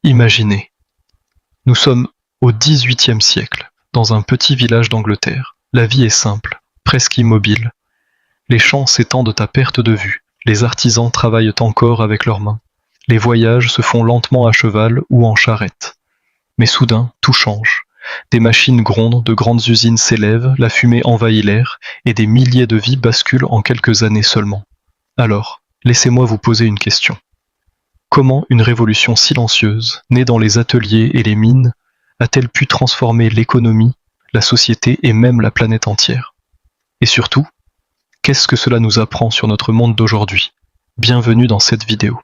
Imaginez, nous sommes au XVIIIe siècle, dans un petit village d'Angleterre. La vie est simple, presque immobile. Les champs s'étendent à perte de vue, les artisans travaillent encore avec leurs mains. Les voyages se font lentement à cheval ou en charrette. Mais soudain, tout change. Des machines grondent, de grandes usines s'élèvent, la fumée envahit l'air, et des milliers de vies basculent en quelques années seulement. Alors, laissez-moi vous poser une question. Comment une révolution silencieuse, née dans les ateliers et les mines, a-t-elle pu transformer l'économie, la société et même la planète entière? Et surtout, qu'est-ce que cela nous apprend sur notre monde d'aujourd'hui? Bienvenue dans cette vidéo.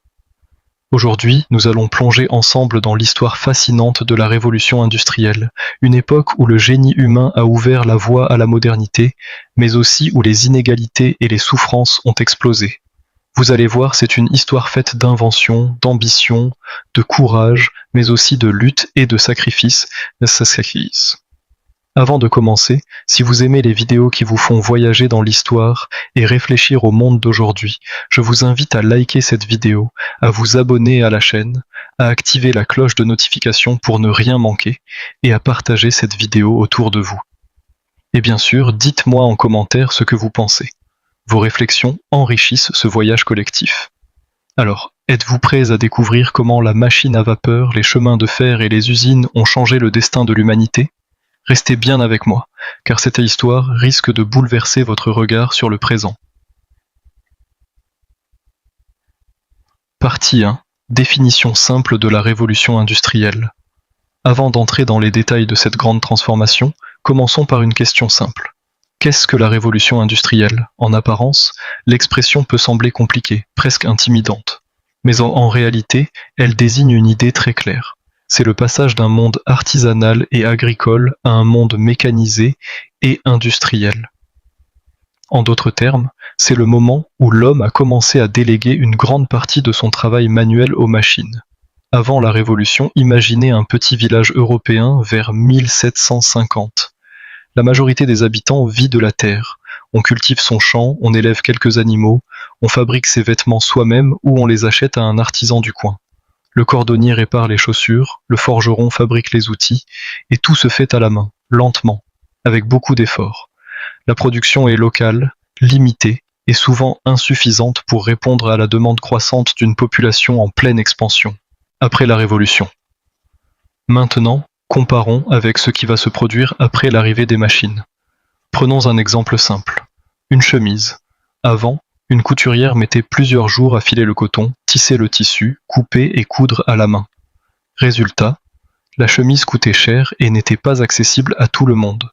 Aujourd'hui, nous allons plonger ensemble dans l'histoire fascinante de la révolution industrielle, une époque où le génie humain a ouvert la voie à la modernité, mais aussi où les inégalités et les souffrances ont explosé. Vous allez voir, c'est une histoire faite d'invention, d'ambition, de courage, mais aussi de lutte et de sacrifice. Avant de commencer, si vous aimez les vidéos qui vous font voyager dans l'histoire et réfléchir au monde d'aujourd'hui, je vous invite à liker cette vidéo, à vous abonner à la chaîne, à activer la cloche de notification pour ne rien manquer et à partager cette vidéo autour de vous. Et bien sûr, dites-moi en commentaire ce que vous pensez. Vos réflexions enrichissent ce voyage collectif. Alors, êtes-vous prêts à découvrir comment la machine à vapeur, les chemins de fer et les usines ont changé le destin de l'humanité? Restez bien avec moi, car cette histoire risque de bouleverser votre regard sur le présent. Partie 1. Définition simple de la révolution industrielle. Avant d'entrer dans les détails de cette grande transformation, commençons par une question simple. Qu'est-ce que la révolution industrielle? En apparence, l'expression peut sembler compliquée, presque intimidante. Mais en réalité, elle désigne une idée très claire. C'est le passage d'un monde artisanal et agricole à un monde mécanisé et industriel. En d'autres termes, c'est le moment où l'homme a commencé à déléguer une grande partie de son travail manuel aux machines. Avant la Révolution, imaginez un petit village européen vers 1750. La majorité des habitants vit de la terre. On cultive son champ, on élève quelques animaux, on fabrique ses vêtements soi-même ou on les achète à un artisan du coin. Le cordonnier répare les chaussures, le forgeron fabrique les outils, et tout se fait à la main, lentement, avec beaucoup d'efforts. La production est locale, limitée et souvent insuffisante pour répondre à la demande croissante d'une population en pleine expansion. Après la Révolution. Maintenant, comparons avec ce qui va se produire après l'arrivée des machines. Prenons un exemple simple. Une chemise. Avant, une couturière mettait plusieurs jours à filer le coton, tisser le tissu, couper et coudre à la main. Résultat, la chemise coûtait cher et n'était pas accessible à tout le monde.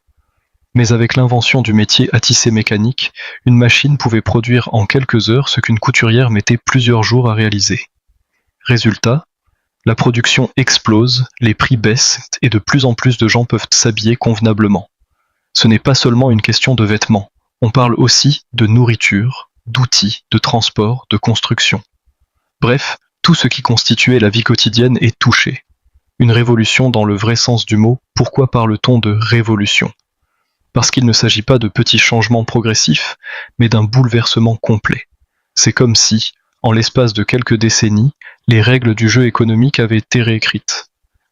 Mais avec l'invention du métier à tisser mécanique, une machine pouvait produire en quelques heures ce qu'une couturière mettait plusieurs jours à réaliser. Résultat, la production explose, les prix baissent et de plus en plus de gens peuvent s'habiller convenablement. Ce n'est pas seulement une question de vêtements, on parle aussi de nourriture, d'outils, de transport, de construction. Bref, tout ce qui constituait la vie quotidienne est touché. Une révolution dans le vrai sens du mot, pourquoi parle-t-on de révolution? Parce qu'il ne s'agit pas de petits changements progressifs, mais d'un bouleversement complet. C'est comme si, en l'espace de quelques décennies, les règles du jeu économique avaient été réécrites.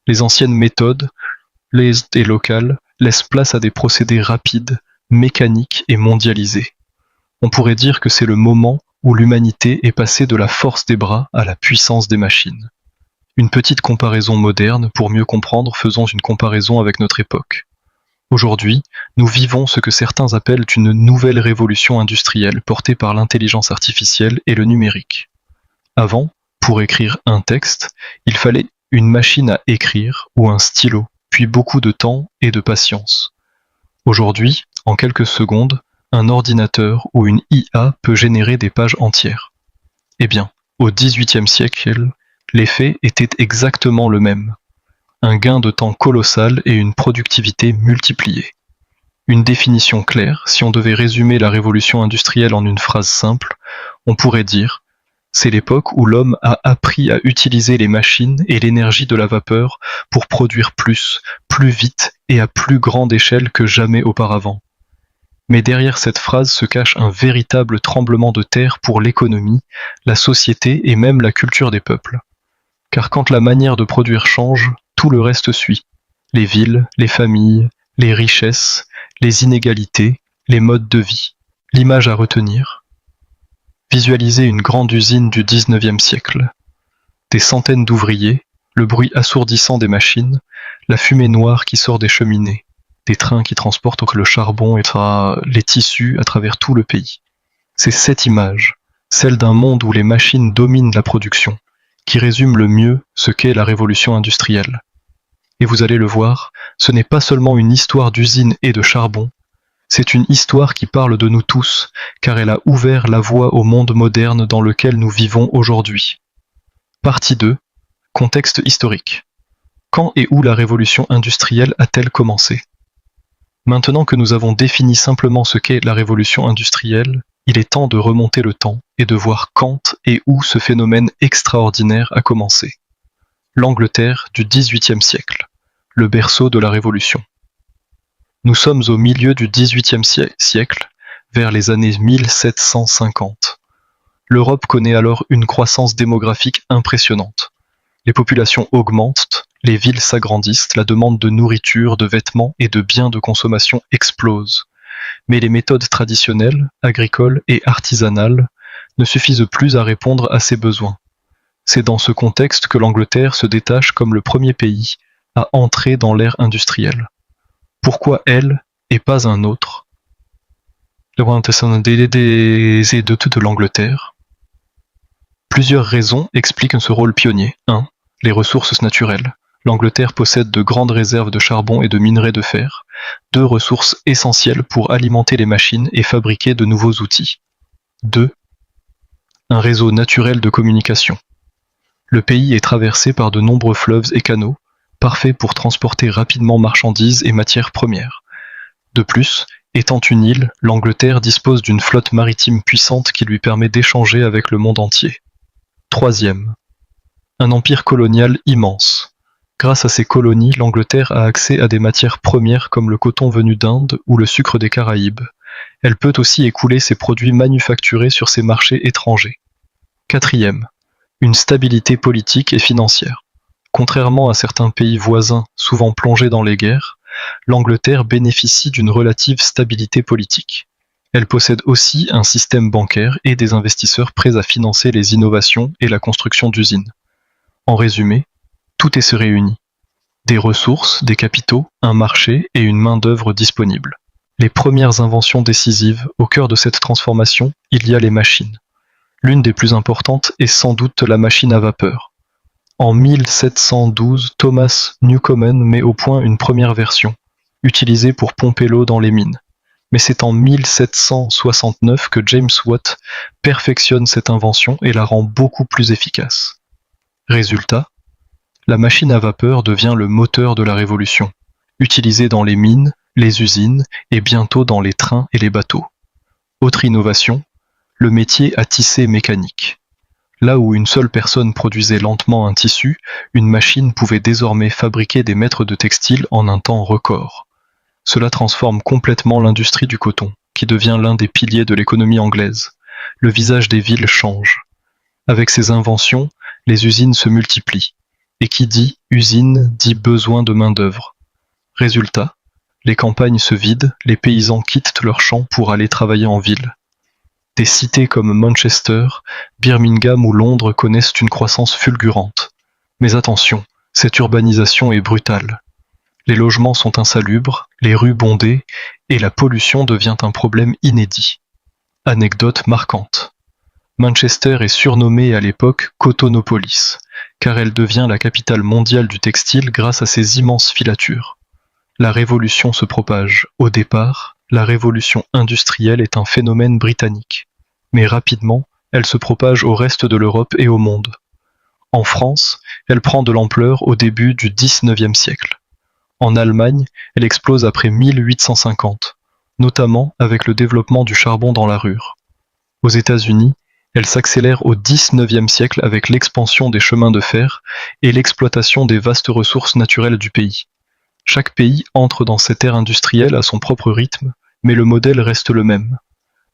Les anciennes méthodes, et locales, laissent place à des procédés rapides, mécaniques et mondialisés. On pourrait dire que c'est le moment où l'humanité est passée de la force des bras à la puissance des machines. Une petite comparaison moderne, pour mieux comprendre, faisons une comparaison avec notre époque. Aujourd'hui, nous vivons ce que certains appellent une nouvelle révolution industrielle portée par l'intelligence artificielle et le numérique. Avant, pour écrire un texte, il fallait une machine à écrire ou un stylo, puis beaucoup de temps et de patience. Aujourd'hui, en quelques secondes, un ordinateur ou une IA peut générer des pages entières. Eh bien, au XVIIIe siècle, l'effet était exactement le même. Un gain de temps colossal et une productivité multipliée. Une définition claire, si on devait résumer la révolution industrielle en une phrase simple, on pourrait dire « c'est l'époque où l'homme a appris à utiliser les machines et l'énergie de la vapeur pour produire plus, plus vite et à plus grande échelle que jamais auparavant. » Mais derrière cette phrase se cache un véritable tremblement de terre pour l'économie, la société et même la culture des peuples. Car quand la manière de produire change, tout le reste suit. Les villes, les familles, les richesses, les inégalités, les modes de vie. L'image à retenir. Visualisez une grande usine du XIXe siècle. Des centaines d'ouvriers, le bruit assourdissant des machines, la fumée noire qui sort des cheminées, des trains qui transportent le charbon et les tissus à travers tout le pays. C'est cette image, celle d'un monde où les machines dominent la production, qui résume le mieux ce qu'est la révolution industrielle. Et vous allez le voir, ce n'est pas seulement une histoire d'usine et de charbon, c'est une histoire qui parle de nous tous, car elle a ouvert la voie au monde moderne dans lequel nous vivons aujourd'hui. Partie 2. Contexte historique. Quand et où la révolution industrielle a-t-elle commencé? Maintenant que nous avons défini simplement ce qu'est la révolution industrielle, il est temps de remonter le temps et de voir quand et où ce phénomène extraordinaire a commencé. L'Angleterre du XVIIIe siècle, le berceau de la Révolution. Nous sommes au milieu du XVIIIe siècle, vers les années 1750. L'Europe connaît alors une croissance démographique impressionnante. Les populations augmentent, les villes s'agrandissent, la demande de nourriture, de vêtements et de biens de consommation explose. Mais les méthodes traditionnelles, agricoles et artisanales, ne suffisent plus à répondre à ces besoins. C'est dans ce contexte que l'Angleterre se détache comme le premier pays à entrer dans l'ère industrielle. Pourquoi elle et pas un autre? De l'Angleterre. Plusieurs raisons expliquent ce rôle pionnier. 1. Les ressources naturelles. L'Angleterre possède de grandes réserves de charbon et de minerais de fer, deux ressources essentielles pour alimenter les machines et fabriquer de nouveaux outils. 2. Un réseau naturel de communication. Le pays est traversé par de nombreux fleuves et canaux, parfaits pour transporter rapidement marchandises et matières premières. De plus, étant une île, l'Angleterre dispose d'une flotte maritime puissante qui lui permet d'échanger avec le monde entier. 3. Un empire colonial immense. Grâce à ces colonies, l'Angleterre a accès à des matières premières comme le coton venu d'Inde ou le sucre des Caraïbes. Elle peut aussi écouler ses produits manufacturés sur ses marchés étrangers. 4. Une stabilité politique et financière. Contrairement à certains pays voisins souvent plongés dans les guerres, l'Angleterre bénéficie d'une relative stabilité politique. Elle possède aussi un système bancaire et des investisseurs prêts à financer les innovations et la construction d'usines. En résumé, tout est se réunit. Des ressources, des capitaux, un marché et une main-d'œuvre disponible. Les premières inventions décisives, au cœur de cette transformation, il y a les machines. L'une des plus importantes est sans doute la machine à vapeur. En 1712, Thomas Newcomen met au point une première version, utilisée pour pomper l'eau dans les mines. Mais c'est en 1769 que James Watt perfectionne cette invention et la rend beaucoup plus efficace. Résultat, la machine à vapeur devient le moteur de la révolution, utilisée dans les mines, les usines et bientôt dans les trains et les bateaux. Autre innovation, le métier à tisser mécanique. Là où une seule personne produisait lentement un tissu, une machine pouvait désormais fabriquer des mètres de textile en un temps record. Cela transforme complètement l'industrie du coton, qui devient l'un des piliers de l'économie anglaise. Le visage des villes change. Avec ces inventions, les usines se multiplient. Et qui dit usine dit besoin de main-d'œuvre. Résultat, les campagnes se vident, les paysans quittent leurs champs pour aller travailler en ville. Des cités comme Manchester, Birmingham ou Londres connaissent une croissance fulgurante. Mais attention, cette urbanisation est brutale. Les logements sont insalubres, les rues bondées, et la pollution devient un problème inédit. Anecdote marquante. Manchester est surnommée à l'époque Cotonopolis, car elle devient la capitale mondiale du textile grâce à ses immenses filatures. La révolution se propage. Au départ, la révolution industrielle est un phénomène britannique. Mais rapidement, elle se propage au reste de l'Europe et au monde. En France, elle prend de l'ampleur au début du XIXe siècle. En Allemagne, elle explose après 1850, notamment avec le développement du charbon dans la rure. Aux États-Unis, elle s'accélère au XIXe siècle avec l'expansion des chemins de fer et l'exploitation des vastes ressources naturelles du pays. Chaque pays entre dans cette ère industrielle à son propre rythme, mais le modèle reste le même.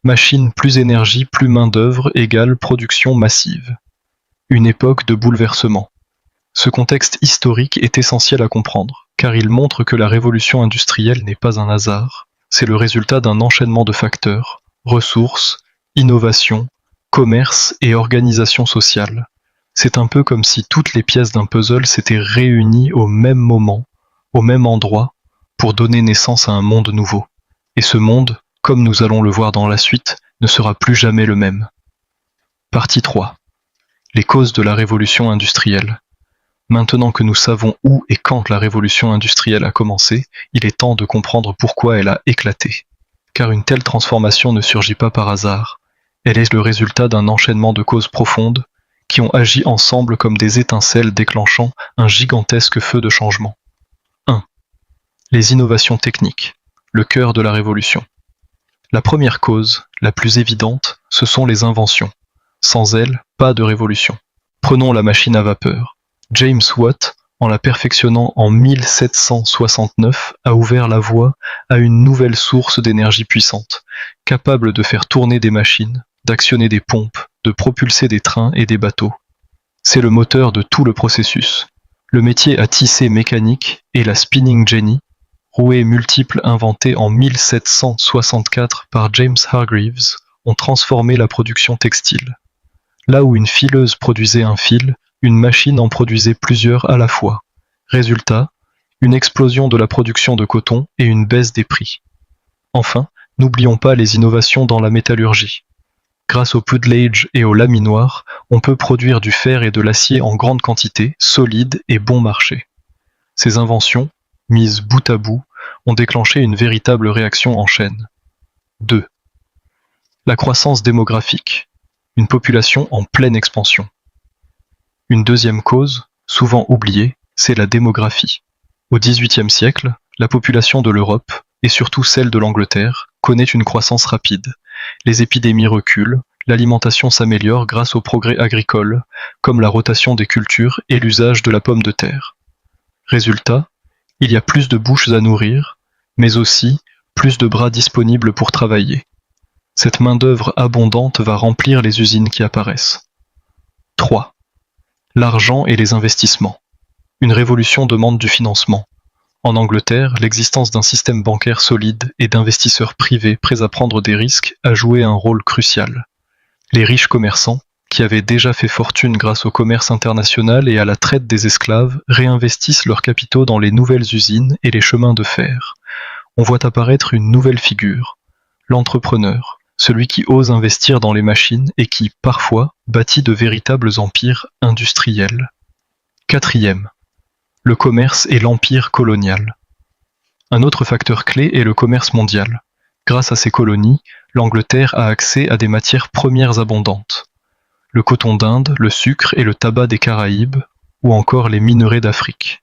Machine plus énergie plus main-d'œuvre égale production massive. Une époque de bouleversement. Ce contexte historique est essentiel à comprendre, car il montre que la révolution industrielle n'est pas un hasard, c'est le résultat d'un enchaînement de facteurs, ressources, innovation, commerce et organisation sociale. C'est un peu comme si toutes les pièces d'un puzzle s'étaient réunies au même moment, au même endroit, pour donner naissance à un monde nouveau. Et ce monde, comme nous allons le voir dans la suite, ne sera plus jamais le même. Partie 3. Les causes de la révolution industrielle. Maintenant que nous savons où et quand la révolution industrielle a commencé, il est temps de comprendre pourquoi elle a éclaté. Car une telle transformation ne surgit pas par hasard. Elle est le résultat d'un enchaînement de causes profondes qui ont agi ensemble comme des étincelles déclenchant un gigantesque feu de changement. 1. Les innovations techniques, le cœur de la révolution. La première cause, la plus évidente, ce sont les inventions. Sans elles, pas de révolution. Prenons la machine à vapeur. James Watt, en la perfectionnant en 1769, a ouvert la voie à une nouvelle source d'énergie puissante, capable de faire tourner des machines, d'actionner des pompes, de propulser des trains et des bateaux. C'est le moteur de tout le processus. Le métier à tisser mécanique et la spinning jenny, rouée multiple inventée en 1764 par James Hargreaves, ont transformé la production textile. Là où une fileuse produisait un fil, une machine en produisait plusieurs à la fois. Résultat, une explosion de la production de coton et une baisse des prix. Enfin, n'oublions pas les innovations dans la métallurgie. Grâce au puddlage et au laminoir, on peut produire du fer et de l'acier en grande quantité, solide et bon marché. Ces inventions, mises bout à bout, ont déclenché une véritable réaction en chaîne. 2. La croissance démographique. Une population en pleine expansion. Une deuxième cause, souvent oubliée, c'est la démographie. Au XVIIIe siècle, la population de l'Europe, et surtout celle de l'Angleterre, connaît une croissance rapide. Les épidémies reculent, l'alimentation s'améliore grâce aux progrès agricoles, comme la rotation des cultures et l'usage de la pomme de terre. Résultat, il y a plus de bouches à nourrir, mais aussi plus de bras disponibles pour travailler. Cette main-d'œuvre abondante va remplir les usines qui apparaissent. 3. L'argent et les investissements. Une révolution demande du financement. En Angleterre, l'existence d'un système bancaire solide et d'investisseurs privés prêts à prendre des risques a joué un rôle crucial. Les riches commerçants, qui avaient déjà fait fortune grâce au commerce international et à la traite des esclaves, réinvestissent leurs capitaux dans les nouvelles usines et les chemins de fer. On voit apparaître une nouvelle figure, l'entrepreneur, celui qui ose investir dans les machines et qui, parfois, bâtit de véritables empires industriels. 4. Le commerce et l'empire colonial. Un autre facteur clé est le commerce mondial. Grâce à ces colonies, l'Angleterre a accès à des matières premières abondantes. Le coton d'Inde, le sucre et le tabac des Caraïbes, ou encore les minerais d'Afrique.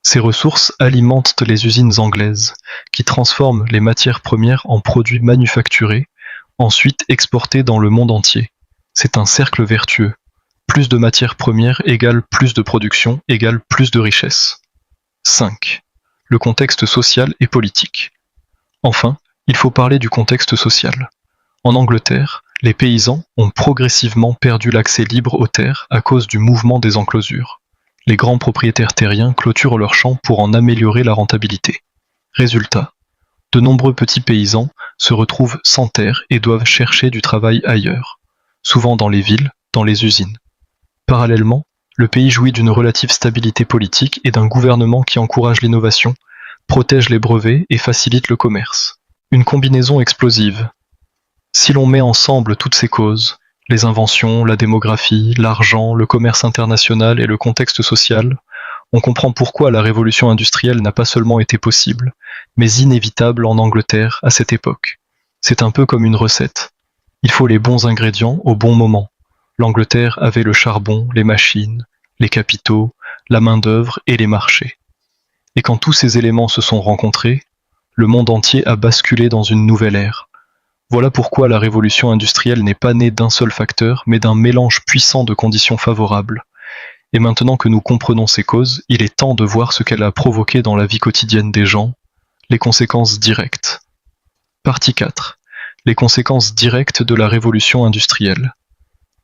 Ces ressources alimentent les usines anglaises, qui transforment les matières premières en produits manufacturés, ensuite exportés dans le monde entier. C'est un cercle vertueux. Plus de matières premières égale plus de production égale plus de richesse. 5. Le contexte social et politique. Enfin, il faut parler du contexte social. En Angleterre, les paysans ont progressivement perdu l'accès libre aux terres à cause du mouvement des enclosures. Les grands propriétaires terriens clôturent leurs champs pour en améliorer la rentabilité. Résultat, de nombreux petits paysans se retrouvent sans terre et doivent chercher du travail ailleurs, souvent dans les villes, dans les usines. Parallèlement, le pays jouit d'une relative stabilité politique et d'un gouvernement qui encourage l'innovation, protège les brevets et facilite le commerce. Une combinaison explosive. Si l'on met ensemble toutes ces causes, les inventions, la démographie, l'argent, le commerce international et le contexte social, on comprend pourquoi la révolution industrielle n'a pas seulement été possible, mais inévitable en Angleterre à cette époque. C'est un peu comme une recette. Il faut les bons ingrédients au bon moment. L'Angleterre avait le charbon, les machines, les capitaux, la main-d'œuvre et les marchés. Et quand tous ces éléments se sont rencontrés, le monde entier a basculé dans une nouvelle ère. Voilà pourquoi la révolution industrielle n'est pas née d'un seul facteur, mais d'un mélange puissant de conditions favorables. Et maintenant que nous comprenons ces causes, il est temps de voir ce qu'elle a provoqué dans la vie quotidienne des gens, les conséquences directes. Partie 4. Les conséquences directes de la révolution industrielle.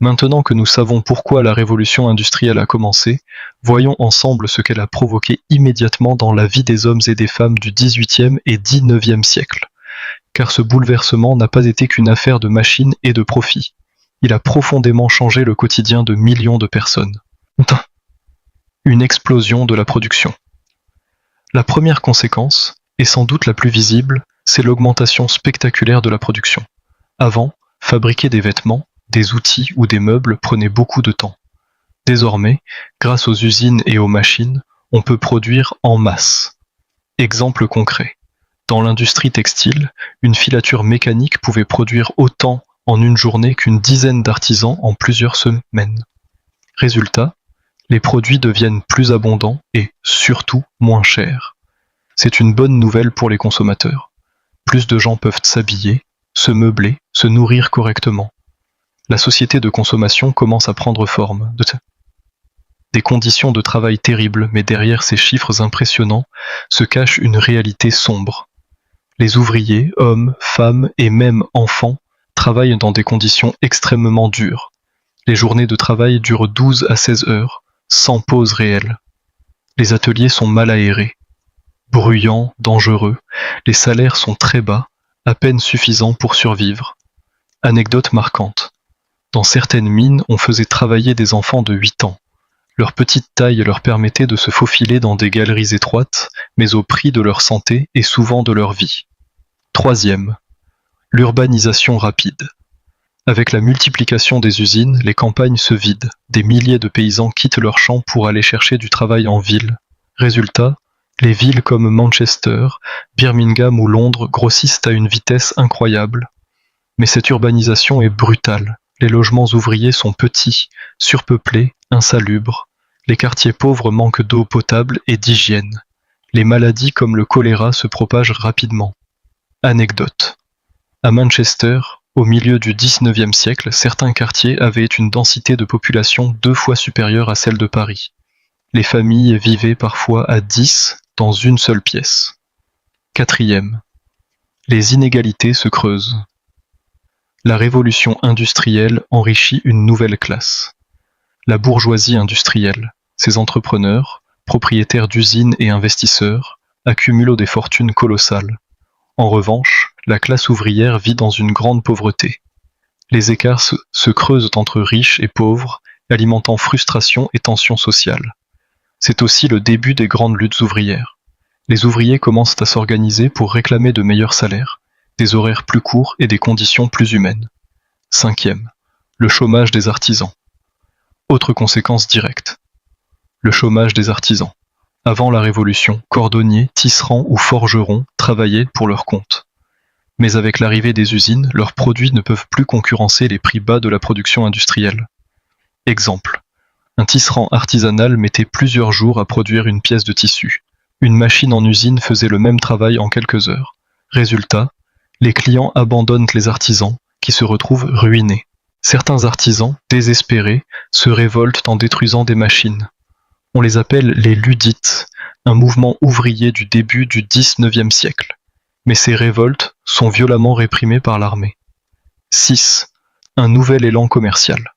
Maintenant que nous savons pourquoi la révolution industrielle a commencé, voyons ensemble ce qu'elle a provoqué immédiatement dans la vie des hommes et des femmes du XVIIIe et XIXe siècle. Car ce bouleversement n'a pas été qu'une affaire de machines et de profit. Il a profondément changé le quotidien de millions de personnes. Une explosion de la production. La première conséquence, et sans doute la plus visible, c'est l'augmentation spectaculaire de la production. Avant, fabriquer des vêtements, des outils ou des meubles prenait beaucoup de temps. Désormais, grâce aux usines et aux machines, on peut produire en masse. Exemple concret. Dans l'industrie textile, une filature mécanique pouvait produire autant en une journée qu'une dizaine d'artisans en plusieurs semaines. Résultat, les produits deviennent plus abondants et, surtout, moins chers. C'est une bonne nouvelle pour les consommateurs. Plus de gens peuvent s'habiller, se meubler, se nourrir correctement. La société de consommation commence à prendre forme. Des conditions de travail terribles, mais derrière ces chiffres impressionnants se cache une réalité sombre. Les ouvriers, hommes, femmes et même enfants travaillent dans des conditions extrêmement dures. Les journées de travail durent 12 à 16 heures, sans pause réelle. Les ateliers sont mal aérés, bruyants, dangereux, les salaires sont très bas, à peine suffisants pour survivre. Anecdote marquante. Dans certaines mines, on faisait travailler des enfants de 8 ans. Leur petite taille leur permettait de se faufiler dans des galeries étroites, mais au prix de leur santé et souvent de leur vie. Troisième, l'urbanisation rapide. Avec la multiplication des usines, les campagnes se vident. Des milliers de paysans quittent leurs champs pour aller chercher du travail en ville. Résultat, les villes comme Manchester, Birmingham ou Londres grossissent à une vitesse incroyable. Mais cette urbanisation est brutale. Les logements ouvriers sont petits, surpeuplés, insalubres. Les quartiers pauvres manquent d'eau potable et d'hygiène. Les maladies comme le choléra se propagent rapidement. Anecdote. À Manchester, au milieu du XIXe siècle, certains quartiers avaient une densité de population 2 fois supérieure à celle de Paris. Les familles vivaient parfois à 10 dans une seule pièce. Quatrième. Les inégalités se creusent. La révolution industrielle enrichit une nouvelle classe. La bourgeoisie industrielle, ses entrepreneurs, propriétaires d'usines et investisseurs, accumulent des fortunes colossales. En revanche, la classe ouvrière vit dans une grande pauvreté. Les écarts se creusent entre riches et pauvres, alimentant frustration et tensions sociales. C'est aussi le début des grandes luttes ouvrières. Les ouvriers commencent à s'organiser pour réclamer de meilleurs salaires, des horaires plus courts et des conditions plus humaines. Cinquième, le chômage des artisans. Autre conséquence directe. Le chômage des artisans. Avant la Révolution, cordonniers, tisserands ou forgerons travaillaient pour leur compte. Mais avec l'arrivée des usines, leurs produits ne peuvent plus concurrencer les prix bas de la production industrielle. Exemple. Un tisserand artisanal mettait plusieurs jours à produire une pièce de tissu. Une machine en usine faisait le même travail en quelques heures. Résultat, les clients abandonnent les artisans, qui se retrouvent ruinés. Certains artisans, désespérés, se révoltent en détruisant des machines. On les appelle les Luddites, un mouvement ouvrier du début du XIXe siècle. Mais ces révoltes sont violemment réprimées par l'armée. 6. Un nouvel élan commercial.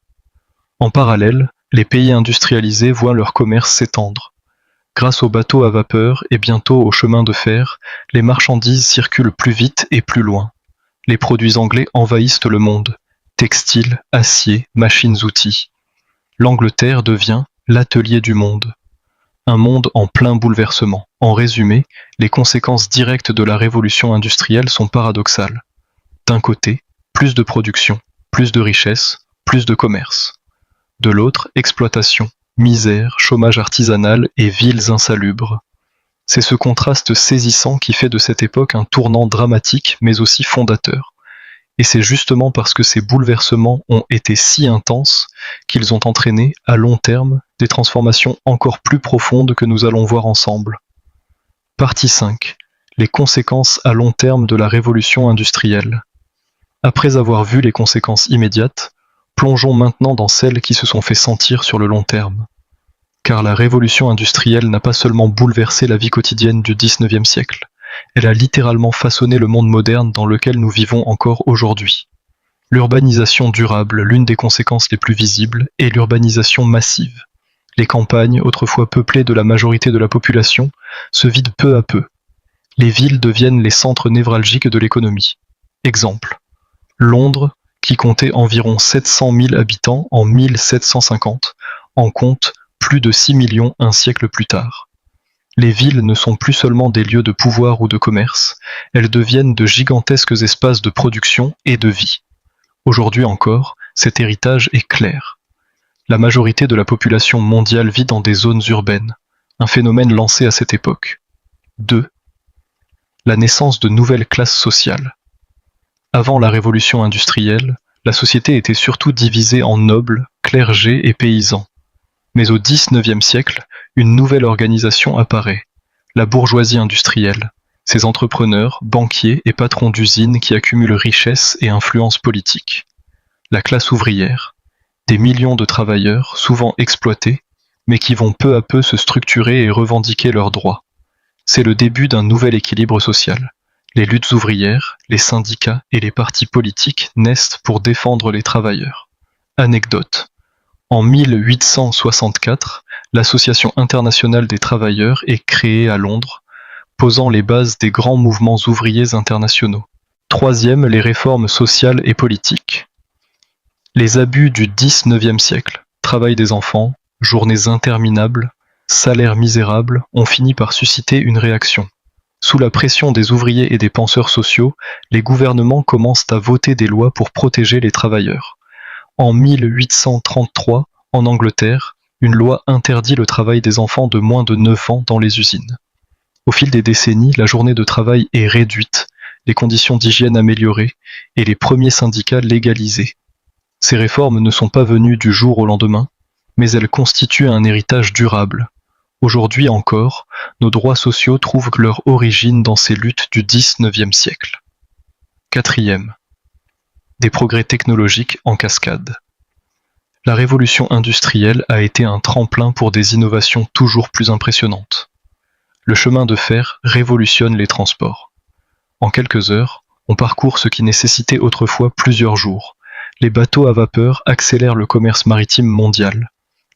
En parallèle, les pays industrialisés voient leur commerce s'étendre. Grâce aux bateaux à vapeur et bientôt aux chemins de fer, les marchandises circulent plus vite et plus loin. Les produits anglais envahissent le monde. Textiles, acier, machines-outils. L'Angleterre devient l'atelier du monde. Un monde en plein bouleversement. En résumé, les conséquences directes de la révolution industrielle sont paradoxales. D'un côté, plus de production, plus de richesse, plus de commerce. De l'autre, exploitation, misère, chômage artisanal et villes insalubres. C'est ce contraste saisissant qui fait de cette époque un tournant dramatique mais aussi fondateur. Et c'est justement parce que ces bouleversements ont été si intenses qu'ils ont entraîné, à long terme, des transformations encore plus profondes que nous allons voir ensemble. Partie 5. Les conséquences à long terme de la révolution industrielle. Après avoir vu les conséquences immédiates, plongeons maintenant dans celles qui se sont fait sentir sur le long terme. Car la révolution industrielle n'a pas seulement bouleversé la vie quotidienne du XIXe siècle, elle a littéralement façonné le monde moderne dans lequel nous vivons encore aujourd'hui. L'urbanisation durable, l'une des conséquences les plus visibles, est l'urbanisation massive. Les campagnes, autrefois peuplées de la majorité de la population, se vident peu à peu. Les villes deviennent les centres névralgiques de l'économie. Exemple, Londres, qui comptait environ 700 000 habitants en 1750, en compte plus de 6 millions un siècle plus tard. Les villes ne sont plus seulement des lieux de pouvoir ou de commerce, elles deviennent de gigantesques espaces de production et de vie. Aujourd'hui encore, cet héritage est clair. La majorité de la population mondiale vit dans des zones urbaines, un phénomène lancé à cette époque. 2. La naissance de nouvelles classes sociales. Avant la révolution industrielle, la société était surtout divisée en nobles, clergés et paysans. Mais au XIXe siècle, une nouvelle organisation apparaît, la bourgeoisie industrielle, ces entrepreneurs, banquiers et patrons d'usines qui accumulent richesse et influence politique. La classe ouvrière, des millions de travailleurs, souvent exploités, mais qui vont peu à peu se structurer et revendiquer leurs droits. C'est le début d'un nouvel équilibre social. Les luttes ouvrières, les syndicats et les partis politiques naissent pour défendre les travailleurs. Anecdote. En 1864, l'Association internationale des travailleurs est créée à Londres, posant les bases des grands mouvements ouvriers internationaux. 3. Les réformes sociales et politiques. Les abus du XIXe siècle, travail des enfants, journées interminables, salaires misérables, ont fini par susciter une réaction. Sous la pression des ouvriers et des penseurs sociaux, les gouvernements commencent à voter des lois pour protéger les travailleurs. En 1833, en Angleterre, une loi interdit le travail des enfants de moins de 9 ans dans les usines. Au fil des décennies, la journée de travail est réduite, les conditions d'hygiène améliorées et les premiers syndicats légalisés. Ces réformes ne sont pas venues du jour au lendemain, mais elles constituent un héritage durable. Aujourd'hui encore, nos droits sociaux trouvent leur origine dans ces luttes du XIXe siècle. 4. Des progrès technologiques en cascade. La révolution industrielle a été un tremplin pour des innovations toujours plus impressionnantes. Le chemin de fer révolutionne les transports. En quelques heures, on parcourt ce qui nécessitait autrefois plusieurs jours. Les bateaux à vapeur accélèrent le commerce maritime mondial.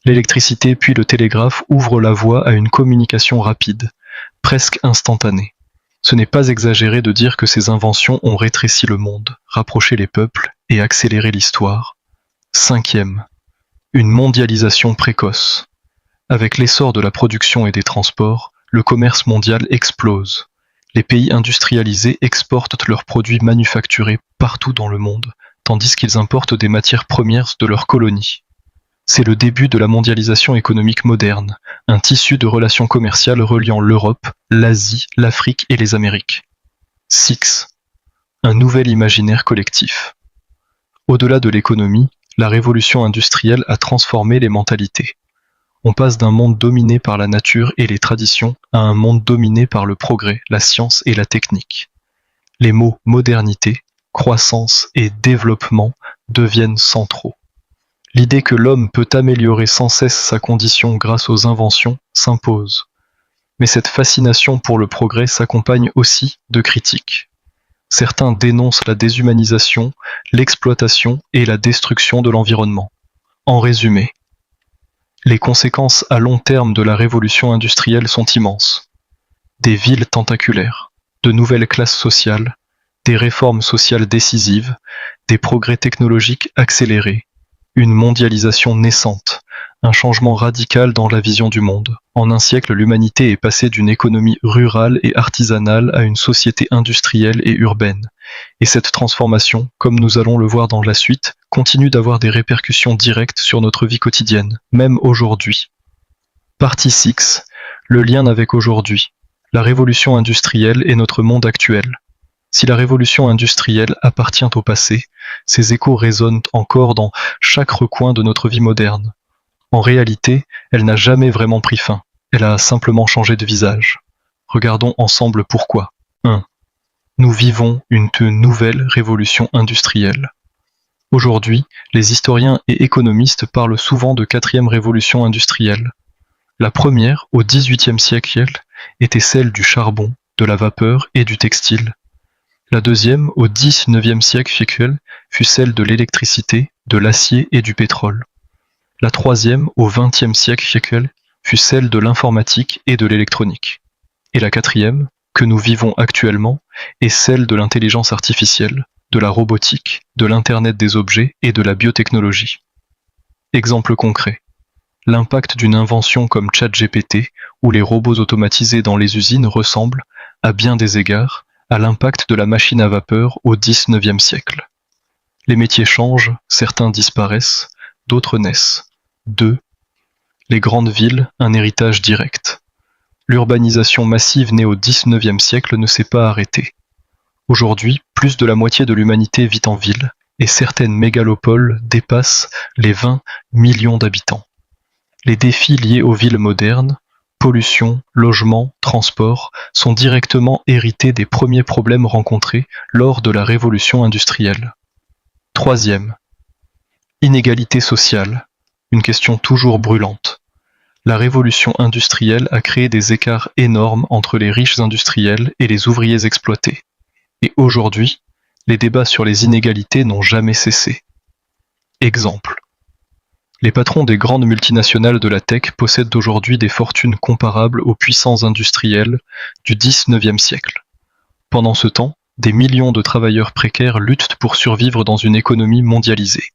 L'électricité puis le télégraphe ouvrent la voie à une communication rapide, presque instantanée. Ce n'est pas exagéré de dire que ces inventions ont rétréci le monde, rapproché les peuples et accéléré l'histoire. 5. Une mondialisation précoce. Avec l'essor de la production et des transports, le commerce mondial explose. Les pays industrialisés exportent leurs produits manufacturés partout dans le monde, tandis qu'ils importent des matières premières de leurs colonies. C'est le début de la mondialisation économique moderne, un tissu de relations commerciales reliant l'Europe, l'Asie, l'Afrique et les Amériques. 6. Un nouvel imaginaire collectif. Au-delà de l'économie, la révolution industrielle a transformé les mentalités. On passe d'un monde dominé par la nature et les traditions à un monde dominé par le progrès, la science et la technique. Les mots modernité, croissance et développement deviennent centraux. L'idée que l'homme peut améliorer sans cesse sa condition grâce aux inventions s'impose. Mais cette fascination pour le progrès s'accompagne aussi de critiques. Certains dénoncent la déshumanisation, l'exploitation et la destruction de l'environnement. En résumé, les conséquences à long terme de la révolution industrielle sont immenses. Des villes tentaculaires, de nouvelles classes sociales, des réformes sociales décisives, des progrès technologiques accélérés, une mondialisation naissante, un changement radical dans la vision du monde. En un siècle, l'humanité est passée d'une économie rurale et artisanale à une société industrielle et urbaine. Et cette transformation, comme nous allons le voir dans la suite, continue d'avoir des répercussions directes sur notre vie quotidienne, même aujourd'hui. Partie 6. Le lien avec aujourd'hui. La révolution industrielle et notre monde actuel. Si la révolution industrielle appartient au passé, ses échos résonnent encore dans chaque recoin de notre vie moderne. En réalité, elle n'a jamais vraiment pris fin, elle a simplement changé de visage. Regardons ensemble pourquoi. 1. Nous vivons une nouvelle révolution industrielle. Aujourd'hui, les historiens et économistes parlent souvent de 4e révolution industrielle. La première, au XVIIIe siècle, était celle du charbon, de la vapeur et du textile. La deuxième, au XIXe siècle, fut celle de l'électricité, de l'acier et du pétrole. La troisième, au XXe siècle, fut celle de l'informatique et de l'électronique. Et la quatrième, que nous vivons actuellement, est celle de l'intelligence artificielle, de la robotique, de l'Internet des objets et de la biotechnologie. Exemple concret. L'impact d'une invention comme ChatGPT ou les robots automatisés dans les usines ressemble, à bien des égards, à l'impact de la machine à vapeur au XIXe siècle. Les métiers changent, certains disparaissent, d'autres naissent. 2. Les grandes villes, un héritage direct. L'urbanisation massive née au XIXe siècle ne s'est pas arrêtée. Aujourd'hui, plus de la moitié de l'humanité vit en ville, et certaines mégalopoles dépassent les 20 millions d'habitants. Les défis liés aux villes modernes, pollution, logement, transport, sont directement hérités des premiers problèmes rencontrés lors de la révolution industrielle. Troisième, inégalité sociale, une question toujours brûlante. La révolution industrielle a créé des écarts énormes entre les riches industriels et les ouvriers exploités. Et aujourd'hui, les débats sur les inégalités n'ont jamais cessé. Exemple. Les patrons des grandes multinationales de la tech possèdent aujourd'hui des fortunes comparables aux puissants industriels du XIXe siècle. Pendant ce temps, des millions de travailleurs précaires luttent pour survivre dans une économie mondialisée.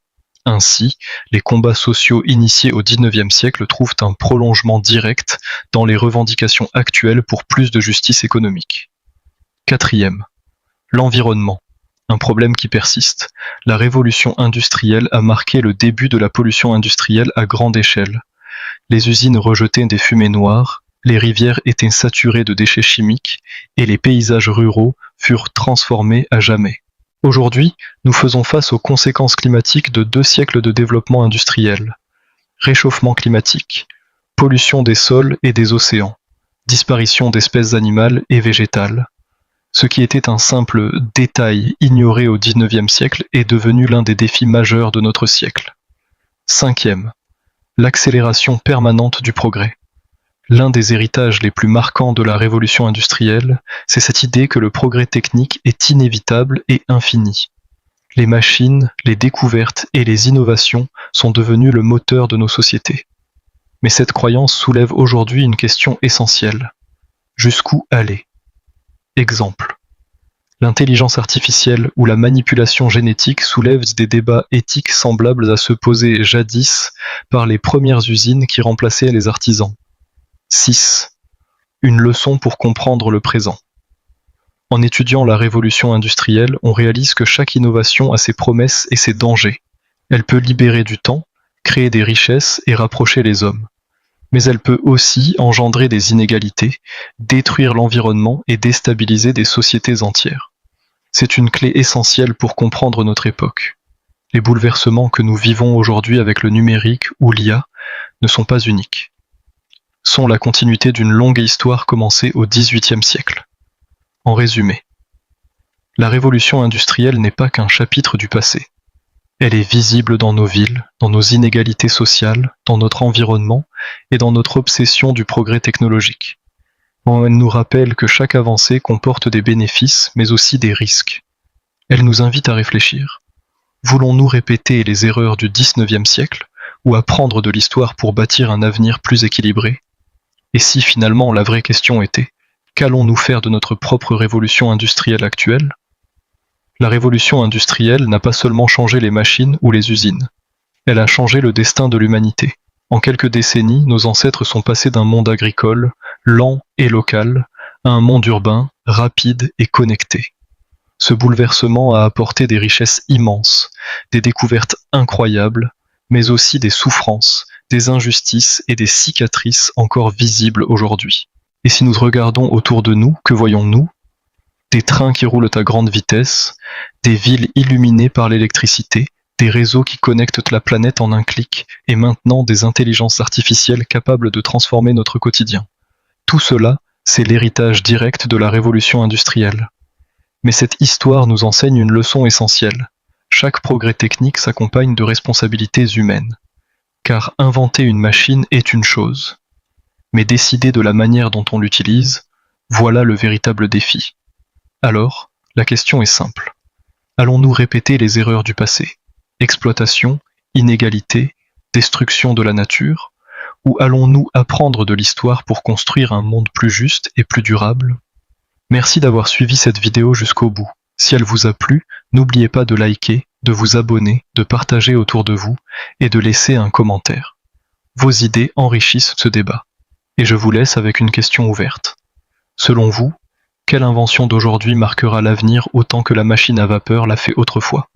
Ainsi, les combats sociaux initiés au XIXe siècle trouvent un prolongement direct dans les revendications actuelles pour plus de justice économique. Quatrième, l'environnement. Un problème qui persiste. La révolution industrielle a marqué le début de la pollution industrielle à grande échelle. Les usines rejetaient des fumées noires, les rivières étaient saturées de déchets chimiques et les paysages ruraux furent transformés à jamais. Aujourd'hui, nous faisons face aux conséquences climatiques de 2 siècles de développement industriel. Réchauffement climatique, pollution des sols et des océans, disparition d'espèces animales et végétales. Ce qui était un simple détail ignoré au XIXe siècle est devenu l'un des défis majeurs de notre siècle. Cinquième, l'accélération permanente du progrès. L'un des héritages les plus marquants de la révolution industrielle, c'est cette idée que le progrès technique est inévitable et infini. Les machines, les découvertes et les innovations sont devenues le moteur de nos sociétés. Mais cette croyance soulève aujourd'hui une question essentielle. Jusqu'où aller ? Exemple. L'intelligence artificielle ou la manipulation génétique soulèvent des débats éthiques semblables à ceux posés jadis par les premières usines qui remplaçaient les artisans. 6. Une leçon pour comprendre le présent. En étudiant la révolution industrielle, on réalise que chaque innovation a ses promesses et ses dangers. Elle peut libérer du temps, créer des richesses et rapprocher les hommes. Mais elle peut aussi engendrer des inégalités, détruire l'environnement et déstabiliser des sociétés entières. C'est une clé essentielle pour comprendre notre époque. Les bouleversements que nous vivons aujourd'hui avec le numérique ou l'IA ne sont pas uniques. Sont la continuité d'une longue histoire commencée au XVIIIe siècle. En résumé, la révolution industrielle n'est pas qu'un chapitre du passé. Elle est visible dans nos villes, dans nos inégalités sociales, dans notre environnement et dans notre obsession du progrès technologique. Elle nous rappelle que chaque avancée comporte des bénéfices, mais aussi des risques. Elle nous invite à réfléchir. Voulons-nous répéter les erreurs du XIXe siècle ou apprendre de l'histoire pour bâtir un avenir plus équilibré ? Et si finalement la vraie question était « Qu'allons-nous faire de notre propre révolution industrielle actuelle ?» La révolution industrielle n'a pas seulement changé les machines ou les usines. Elle a changé le destin de l'humanité. En quelques décennies, nos ancêtres sont passés d'un monde agricole, lent et local, à un monde urbain, rapide et connecté. Ce bouleversement a apporté des richesses immenses, des découvertes incroyables, mais aussi des souffrances, des injustices et des cicatrices encore visibles aujourd'hui. Et si nous regardons autour de nous, que voyons-nous ? Des trains qui roulent à grande vitesse, des villes illuminées par l'électricité, des réseaux qui connectent la planète en un clic, et maintenant des intelligences artificielles capables de transformer notre quotidien. Tout cela, c'est l'héritage direct de la révolution industrielle. Mais cette histoire nous enseigne une leçon essentielle. Chaque progrès technique s'accompagne de responsabilités humaines. Car inventer une machine est une chose. Mais décider de la manière dont on l'utilise, voilà le véritable défi. Alors, La question est simple. Allons-nous répéter les erreurs du passé? Exploitation, inégalité, destruction de la nature? Ou allons-nous apprendre de l'histoire pour construire un monde plus juste et plus durable? Merci d'avoir suivi cette vidéo jusqu'au bout. Si elle vous a plu, n'oubliez pas de liker, de vous abonner, de partager autour de vous et de laisser un commentaire. Vos idées enrichissent ce débat. Et je vous laisse avec une question ouverte. Selon vous, quelle invention d'aujourd'hui marquera l'avenir autant que la machine à vapeur l'a fait autrefois?